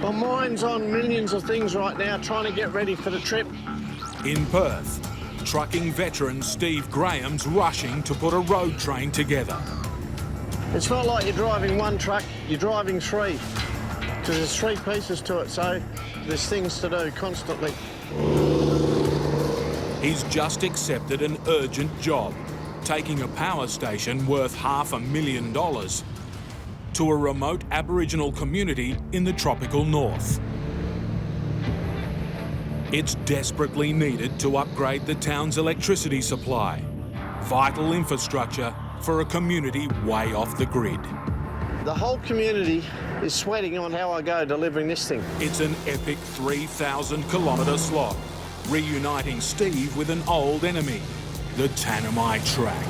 My mind's on millions of things right now, trying to get ready for the trip. In Perth, trucking veteran Steve Grahame's rushing to put a road train together. It's not like you're driving one truck, you're driving three, because there's three pieces to it, so there's things to do constantly. He's just accepted an urgent job, taking a power station worth $500,000 to a remote Aboriginal community in the tropical north. It's desperately needed to upgrade the town's electricity supply, vital infrastructure for a community way off the grid. The whole community is sweating on how I go delivering this thing. It's an epic 3,000-kilometre slog, reuniting Steve with an old enemy, the Tanami track.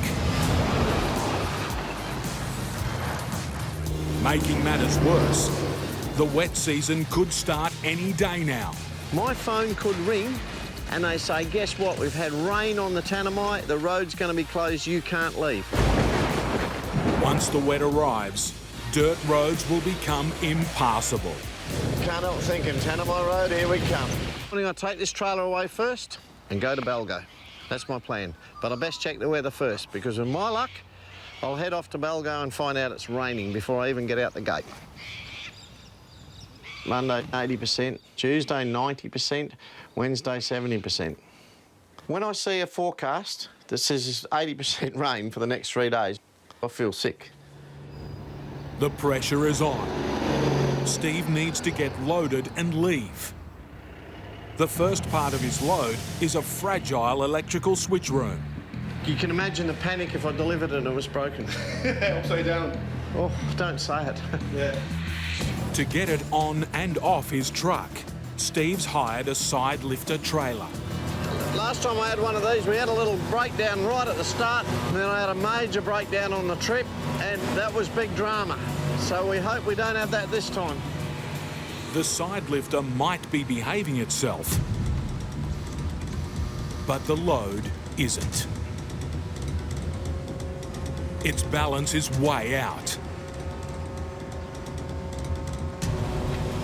Making matters worse, the wet season could start any day now. My phone could ring and they say, guess what, we've had rain on the Tanami, the road's going to be closed, you can't leave. Once the wet arrives, dirt roads will become impassable. Can't help thinking, Tanami Road, here we come. I'm going to take this trailer away first and go to Balgo. That's my plan. But I best check the weather first, because with my luck, I'll head off to Balgo and find out it's raining before I even get out the gate. Monday, 80%, Tuesday, 90%, Wednesday, 70%. When I see a forecast that says 80% rain for the next 3 days, I feel sick. The pressure is on. Steve needs to get loaded and leave. The first part of his load is a fragile electrical switch room. You can imagine the panic if I delivered it and it was broken. Upside down. Oh, don't say it. Yeah. To get it on and off his truck, Steve's hired a side lifter trailer. Last time I had one of these, we had a little breakdown right at the start, and then I had a major breakdown on the trip, and that was big drama. So we hope we don't have that this time. The side lifter might be behaving itself, but the load isn't. Its balance is way out.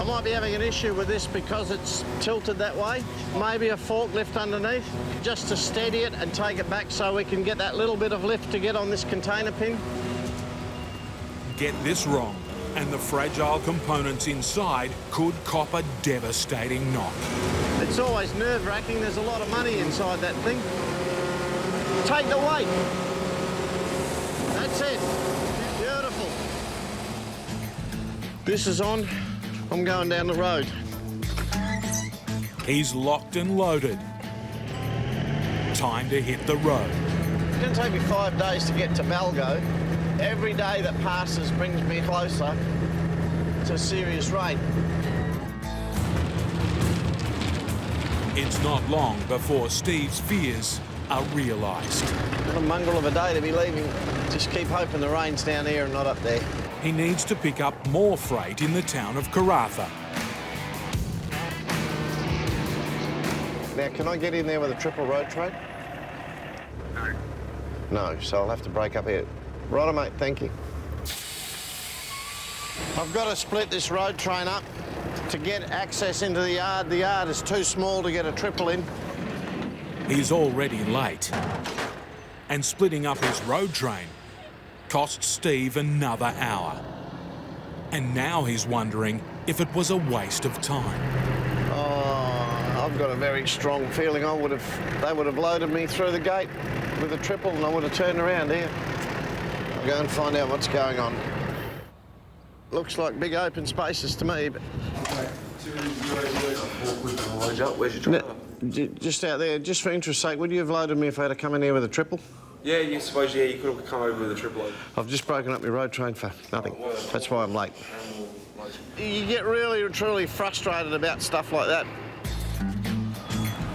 I might be having an issue with this because it's tilted that way. Maybe a forklift underneath, just to steady it and take it back so we can get that little bit of lift to get on this container pin. Get this wrong, and the fragile components inside could cop a devastating knock. It's always nerve-wracking. There's a lot of money inside that thing. Take the weight. That's it. Beautiful. This is on. I'm going down the road. He's locked and loaded. Time to hit the road. It's going to take me 5 days to get to Balgo. Every day that passes brings me closer to serious rain. It's not long before Steve's fears are realised. What a mongrel of a day to be leaving. Just keep hoping the rain's down here and not up there. He needs to pick up more freight in the town of Karratha. Now, can I get in there with a triple road train? No. No, so I'll have to break up here. Righto, mate, thank you. I've got to split this road train up to get access into the yard. The yard is too small to get a triple in. He's already late. And splitting up his road train cost Steve another hour. And now he's wondering if it was a waste of time. Oh, I've got a very strong feeling they would have loaded me through the gate with a triple and I would have turned around here. I'll go and find out what's going on. Looks like big open spaces to me, but... Where's your trailer? Just out there, just for interest's sake, would you have loaded me if I had to come in here with a triple? Yeah, you suppose, yeah, you could have come over with a triple load. I've just broken up my road train for nothing. Oh, well, That's why I'm late. You get really, truly frustrated about stuff like that.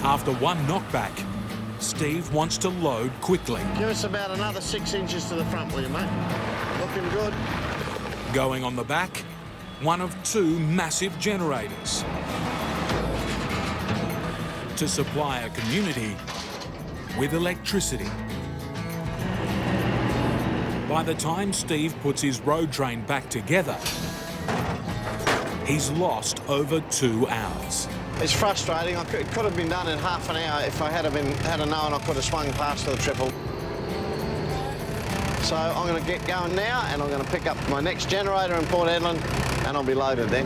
After one knockback, Steve wants to load quickly. Give us about another 6 inches to the front, will you, mate? Looking good. Going on the back, one of two massive generators to supply a community with electricity. By the time Steve puts his road train back together, he's lost over 2 hours. It's frustrating. It could have been done in half an hour if I had known I could have swung past the triple. So I'm going to get going now, and I'm going to pick up my next generator in Port Hedland, and I'll be loaded then.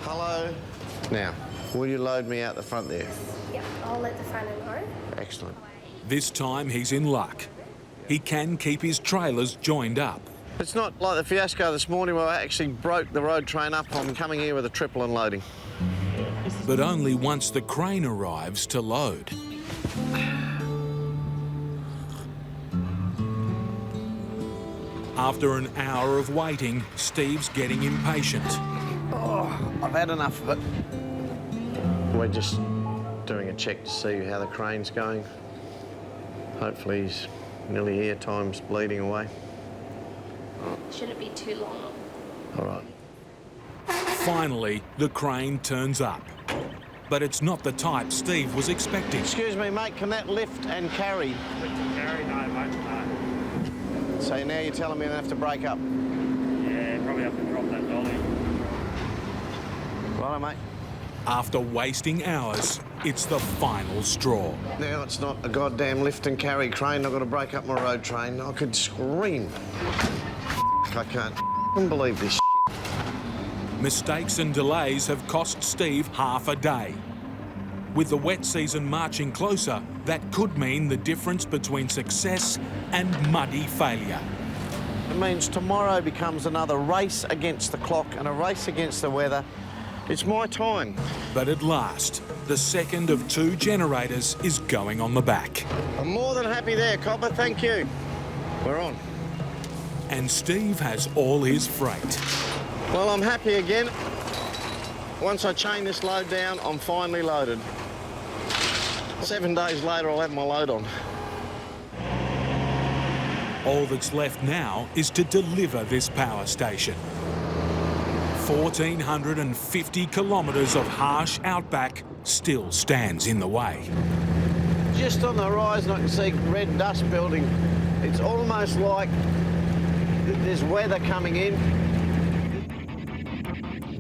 Hello. Now, will you load me out the front there? Yep, I'll let the front end know. Excellent. This time he's in luck. He can keep his trailers joined up. It's not like the fiasco this morning where I actually broke the road train up. I'm coming here with a triple and loading. But only once the crane arrives to load. After an hour of waiting, Steve's getting impatient. Oh, I've had enough of it. We're just doing a check to see how the crane's going. Hopefully he's nearly here, time's bleeding away. Shouldn't be too long. All right. Finally, the crane turns up. But it's not the type Steve was expecting. Excuse me, mate, can that lift and carry? Lift and carry? No, mate, no. So now you're telling me I have to break up? Yeah, probably have to drop that dolly. Righto, mate. After wasting hours, it's the final straw. Now it's not a goddamn lift and carry crane. I've got to break up my road train. I could scream. I can't believe this. Mistakes and delays have cost Steve half a day. With the wet season marching closer, that could mean the difference between success and muddy failure. It means tomorrow becomes another race against the clock and a race against the weather. It's my time. But at last, the second of 2 generators is going on the back. I'm more than happy there, copper, thank you. We're on. And Steve has all his freight. Well, I'm happy again. Once I chain this load down, I'm finally loaded. 7 days later, I'll have my load on. All that's left now is to deliver this power station. 1,450 kilometres of harsh outback still stands in the way. Just on the horizon, I can see red dust building. It's almost like there's weather coming in.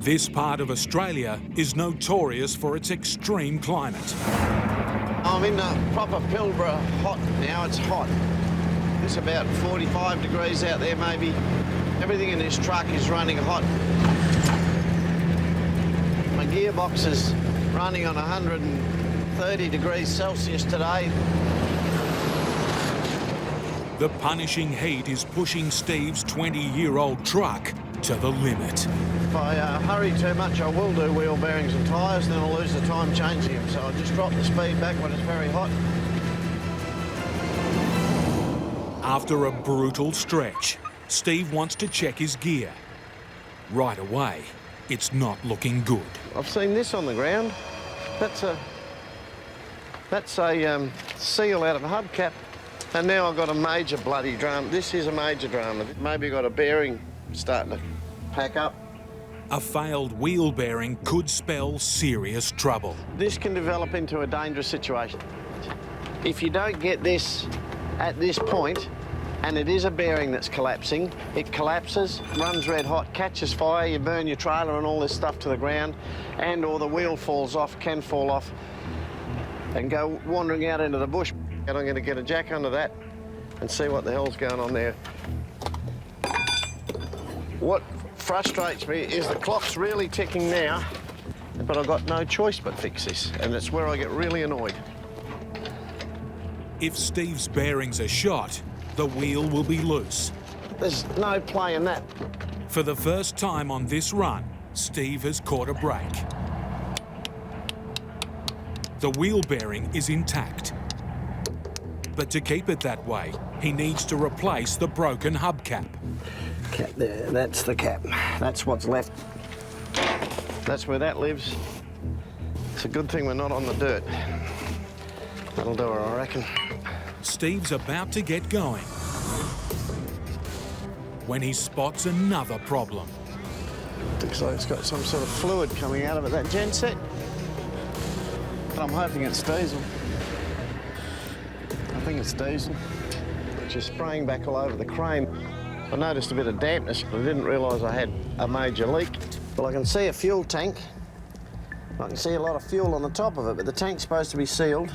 This part of Australia is notorious for its extreme climate. I'm in the proper Pilbara hot now. It's hot. It's about 45 degrees out there, maybe. Everything in this truck is running hot. My gearbox is running on 130 degrees Celsius today. The punishing heat is pushing Steve's 20-year-old truck to the limit. If I hurry too much, I will do wheel bearings and tyres, and then I'll lose the time changing them. So I'll just drop the speed back when it's very hot. After a brutal stretch, Steve wants to check his gear. Right away, it's not looking good. I've seen this on the ground. That's a seal out of a hubcap. And now I've got a major bloody drama. This is a major drama. Maybe got a bearing starting to pack up. A failed wheel bearing could spell serious trouble. This can develop into a dangerous situation. If you don't get this at this point, and it is a bearing that's collapsing, it collapses, runs red hot, catches fire, you burn your trailer and all this stuff to the ground, and or the wheel falls off, can fall off, and go wandering out into the bush. And I'm going to get a jack under that and see what the hell's going on there. What frustrates me is the clock's really ticking now, but I've got no choice but fix this, and it's where I get really annoyed. If Steve's bearings are shot, the wheel will be loose. There's no play in that. For the first time on this run, Steve has caught a break. The wheel bearing is intact. But to keep it that way, he needs to replace the broken hubcap. Cap there, that's the cap. That's what's left. That's where that lives. It's a good thing we're not on the dirt. That'll do her, I reckon. Steve's about to get going when he spots another problem. Looks like it's got some sort of fluid coming out of it, that genset. But I'm hoping it's diesel. I think it's diesel. which is spraying back all over the crane. I noticed a bit of dampness, but I didn't realise I had a major leak. Well, I can see a fuel tank. I can see a lot of fuel on the top of it, but the tank's supposed to be sealed.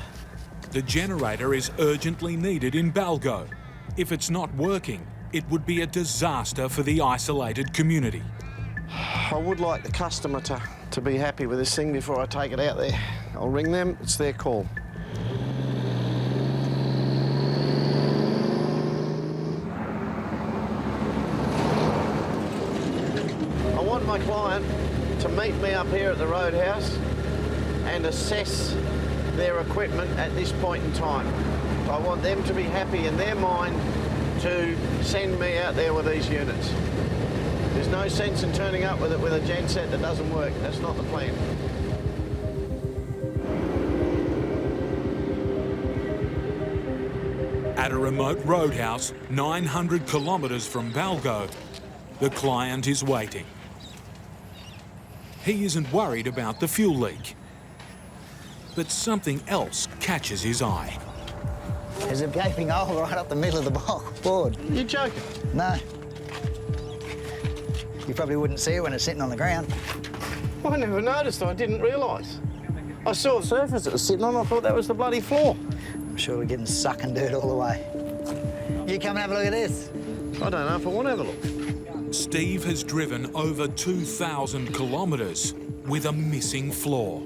The generator is urgently needed in Balgo. If it's not working, it would be a disaster for the isolated community. I would like the customer to be happy with this thing before I take it out there. I'll ring them, it's their call. I want my client to meet me up here at the roadhouse and assess their equipment at this point in time. I want them to be happy in their mind to send me out there with these units. There's no sense in turning up with it with a genset that doesn't work. That's not the plan. At a remote roadhouse 900 kilometres from Balgo, the client is waiting. He isn't worried about the fuel leak, but something else catches his eye. There's a gaping hole right up the middle of the board. You're joking? No. You probably wouldn't see it when it's sitting on the ground. I never noticed, I didn't realise. I saw the surface it was sitting on, I thought that was the bloody floor. I'm sure we're getting sucking dirt all the way. You come and have a look at this. I don't know if I want to have a look. Steve has driven over 2,000 kilometres with a missing floor.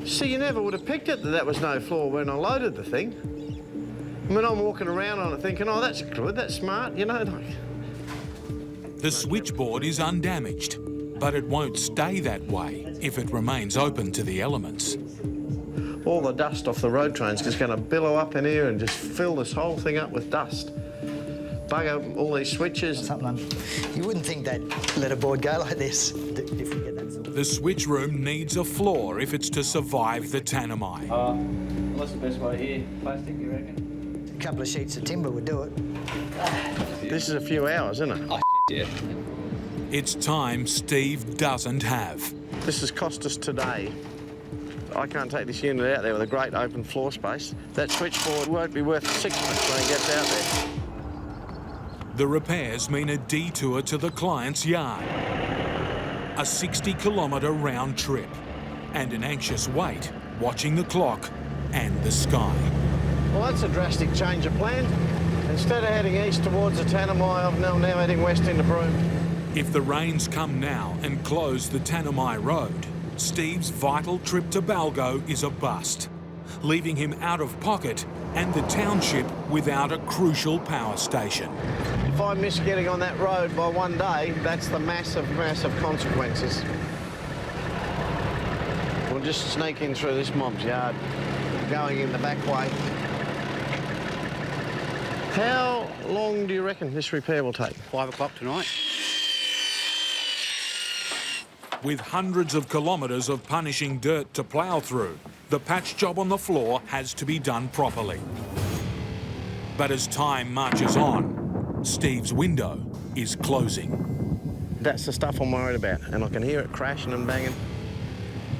See, you never would have picked it that that was no floor when I loaded the thing. I mean, I'm walking around on it thinking, oh, that's good, that's smart, you know. Like... The switchboard is undamaged, but it won't stay that way if it remains open to the elements. All the dust off the road train's just going to billow up in here and just fill this whole thing up with dust. Bugger all these switches. You wouldn't think they'd let a board go like this if we get that sort of... The switch room needs a floor if it's to survive the Tanami. What's the best way here? Plastic, you reckon? A couple of sheets of timber would do it. This is a few hours, isn't it? Oh, yeah. It's time Steve doesn't have. This has cost us today. I can't take this unit out there with a great open floor space. That switchboard won't be worth sixpence when it gets out there. The repairs mean a detour to the client's yard, a 60-kilometre round trip, and an anxious wait watching the clock and the sky. Well, that's a drastic change of plan. Instead of heading east towards the Tanami, I'm now heading west into Broome. If the rains come now and close the Tanami Road, Steve's vital trip to Balgo is a bust, leaving him out of pocket and the township without a crucial power station. If I miss getting on that road by one day, that's the massive, massive consequences. We'll just sneak in through this mob's yard, going in the back way. How long do you reckon this repair will take? 5 o'clock tonight. With hundreds of kilometres of punishing dirt to plough through, the patch job on the floor has to be done properly. But as time marches on, Steve's window is closing. That's the stuff I'm worried about, and I can hear it crashing and banging.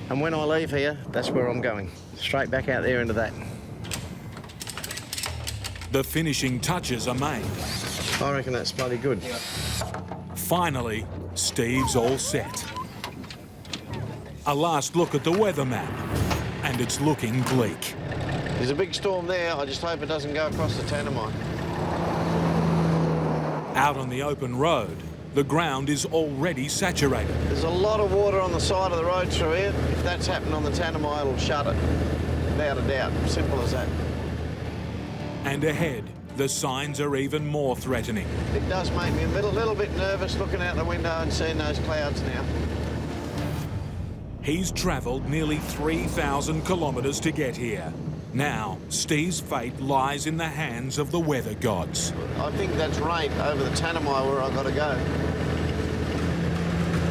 And when I leave here, that's where I'm going. Straight back out there into that. The finishing touches are made. I reckon that's bloody good. Finally, Steve's all set. A last look at the weather map, and it's looking bleak. There's a big storm there. I just hope it doesn't go across the Tanami. Out on the open road, the ground is already saturated. There's a lot of water on the side of the road through here. If that's happened on the Tanami, it'll shut it. Without a doubt. Simple as that. And ahead, the signs are even more threatening. It does make me a little bit nervous looking out the window and seeing those clouds now. He's travelled nearly 3,000 kilometres to get here. Now, Steve's fate lies in the hands of the weather gods. I think that's rain over the Tanami where I've got to go.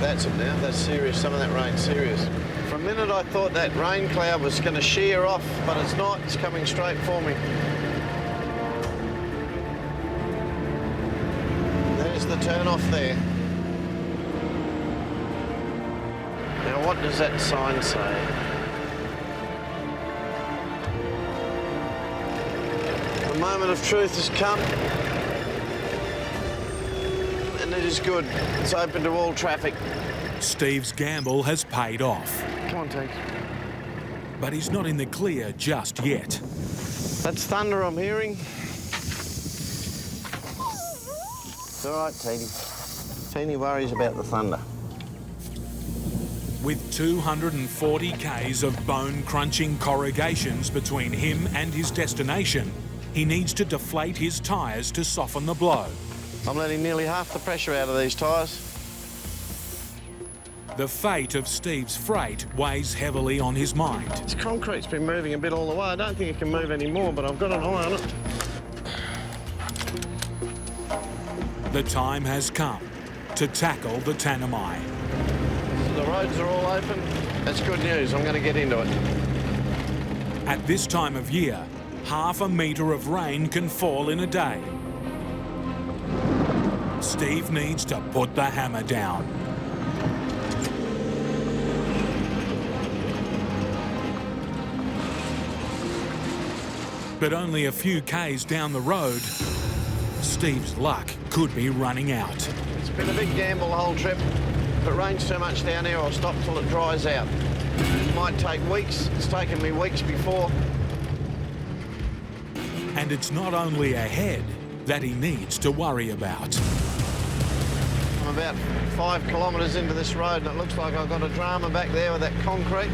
That's it now. That's serious. Some of that rain's serious. For a minute, I thought that rain cloud was going to shear off, but it's not. It's coming straight for me. There's the turn off there. Now, what does that sign say? The moment of truth has come. And it is good. It's open to all traffic. Steve's gamble has paid off. Come on, Teague. But he's not in the clear just yet. That's thunder I'm hearing. It's all right, Teeny. Teeny worries about the thunder. With 240 k's of bone-crunching corrugations between him and his destination, he needs to deflate his tyres to soften the blow. I'm letting nearly half the pressure out of these tyres. The fate of Steve's freight weighs heavily on his mind. This concrete's been moving a bit all the way. I don't think it can move any more, but I've got an eye on it. The time has come to tackle the Tanami. So the roads are all open. That's good news. I'm going to get into it. At this time of year, half a metre of rain can fall in a day. Steve needs to put the hammer down. But only a few k's down the road, Steve's luck could be running out. It's been a big gamble the whole trip. If it rains too much down here, I'll stop till it dries out. It might take weeks. It's taken me weeks before. And it's not only ahead that he needs to worry about. I'm about 5 kilometres into this road and it looks like I've got a drama back there with that concrete.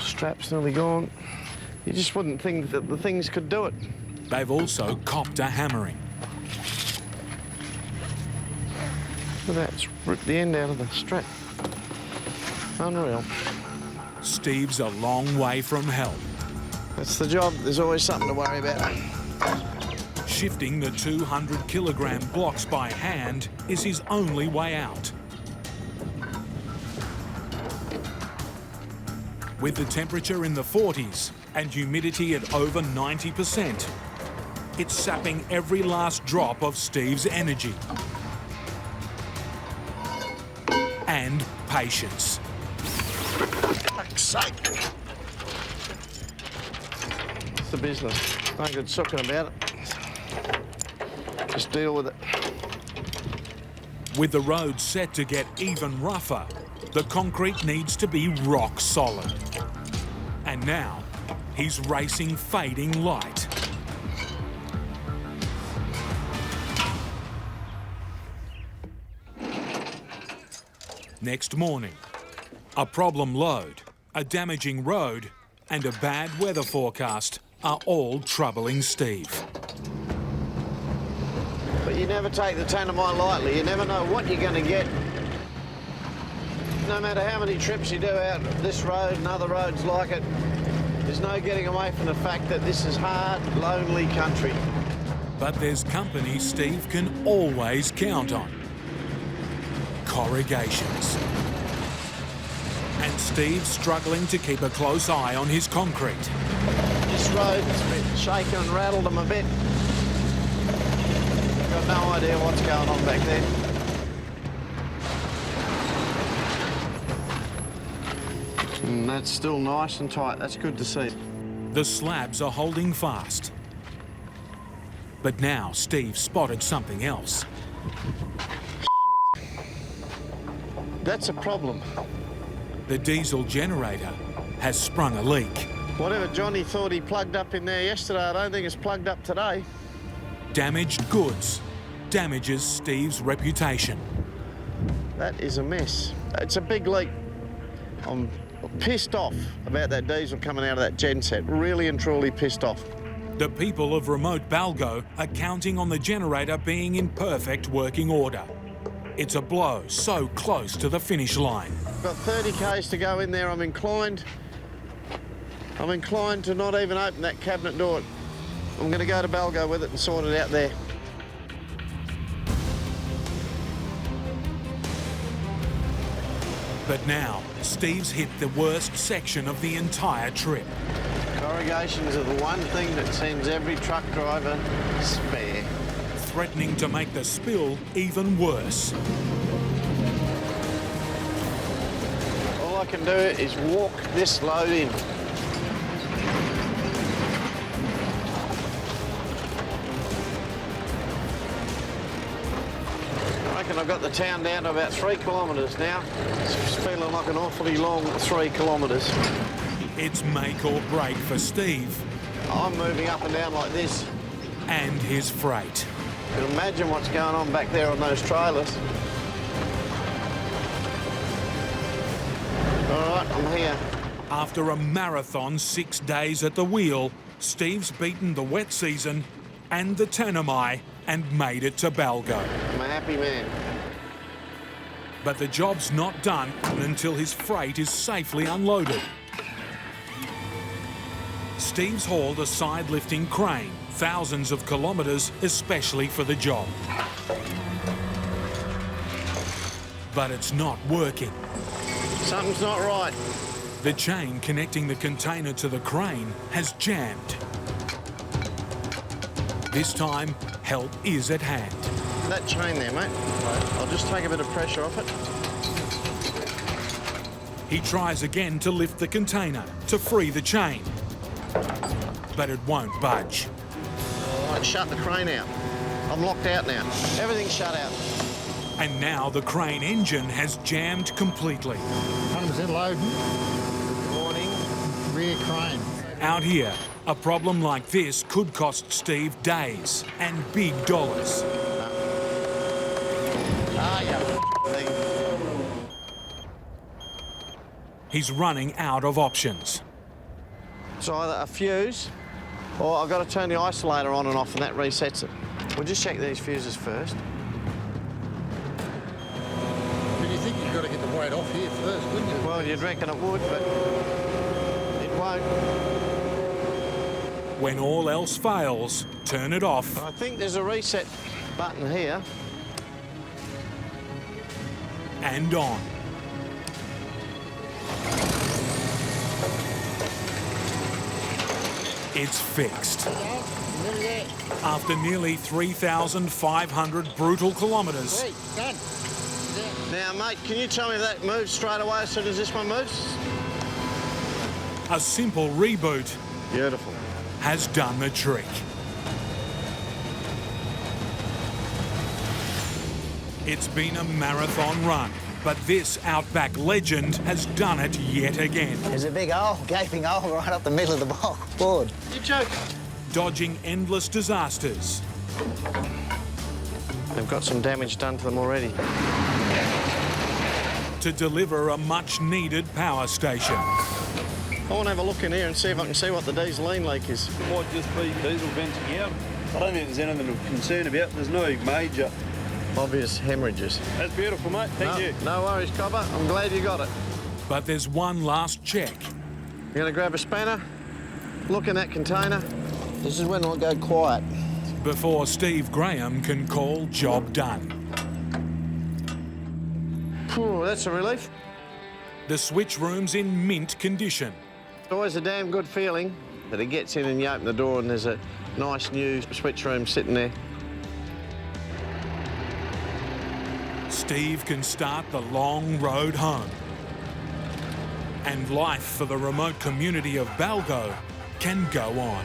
Strap's nearly gone. You just wouldn't think that the things could do it. They've also copped a hammering. Look at that, it's ripped the end out of the strap. Unreal. Steve's a long way from help. That's the job. There's always something to worry about. Shifting the 200-kilogram blocks by hand is his only way out. With the temperature in the 40s and humidity at over 90%, it's sapping every last drop of Steve's energy. And patience. Fuck's sake. It's the business. No good sucking about it. Just deal with it. With the road set to get even rougher, the concrete needs to be rock solid. And now, he's racing fading light. Next morning, a problem load, a damaging road, and a bad weather forecast are all troubling Steve. But you never take the Tanami lightly. You never know what you're going to get. No matter how many trips you do out this road and other roads like it, there's no getting away from the fact that this is hard, lonely country. But there's company Steve can always count on. Corrugations. And Steve's struggling to keep a close eye on his concrete. This road's been shaken and rattled them a bit. Got no idea what's going on back there. And that's still nice and tight. That's good to see. The slabs are holding fast. But now Steve spotted something else. That's a problem. The diesel generator has sprung a leak. Whatever Johnny thought he plugged up in there yesterday, I don't think it's plugged up today. Damaged goods damages Steve's reputation. That is a mess. It's a big leak. I'm pissed off about that diesel coming out of that genset. Really and truly pissed off. The people of remote Balgo are counting on the generator being in perfect working order. It's a blow so close to the finish line. Got 30 k's to go in there. I'm inclined to not even open that cabinet door. I'm going to go to Balgo with it and sort it out there. But now, Steve's hit the worst section of the entire trip. Corrugations are the one thing that sends every truck driver spare. Threatening to make the spill even worse. All I can do is walk this load in. reckon I've got the town down to about 3 kilometres now. It's feeling like an awfully long 3 kilometres. It's make or break for Steve I'm moving up and down like this. and his freight. You can imagine what's going on back there on those trailers. All right, I'm here. After a marathon 6 days at the wheel, Steve's beaten the wet season and the Tanami and made it to Balgo. I'm a happy man. But the job's not done until his freight is safely unloaded. Steve's hauled a side-lifting crane, thousands of kilometres especially for the job. But it's not working. Something's not right. The chain connecting the container to the crane has jammed. This time, help is at hand. That chain there, mate. I'll just take a bit of pressure off it. He tries again to lift the container to free the chain. But it won't budge. All right, shut the crane out. I'm locked out now. Everything's shut out. And now the crane engine has jammed completely. 100% load. Morning. Rear crane. Out here, a problem like this could cost Steve days and big dollars. Ah, yeah. Thing. He's running out of options. So either a fuse, or I've got to turn the isolator on and off, and that resets it. We'll just check these fuses first. But you think you've got to get the weight off here first, wouldn't you? Well, you'd reckon it would, but it won't. When all else fails, turn it off I think there's a reset button here. and on. It's fixed. After nearly 3,500 brutal kilometres, Hey, done. Now, mate, can you tell me if that moves straight away as soon as this one moves? a simple reboot Beautiful. has done the trick. It's been a marathon run, but this Outback legend has done it yet again. There's a big hole, gaping hole right up the middle of the board. You joking? Dodging endless disasters, They've got some damage done to them already. to deliver a much-needed power station. I want to have a look in here and see if I can see what the dieseline leak is. It might just be diesel venting out. I don't think there's anything to concern about. There's no major. Obvious hemorrhages. That's beautiful, mate. Thank you. No worries, Cobber. I'm glad you got it. But there's one last check. You're going to grab a spanner, look in that container. This is when I'll go quiet. Before Steve Grahame can call job done. Phew, that's a relief. The switch room's in mint condition. It's always a damn good feeling that it gets in and you open the door and there's a nice new switch room sitting there. Steve can start the long road home. And life for the remote community of Balgo can go on.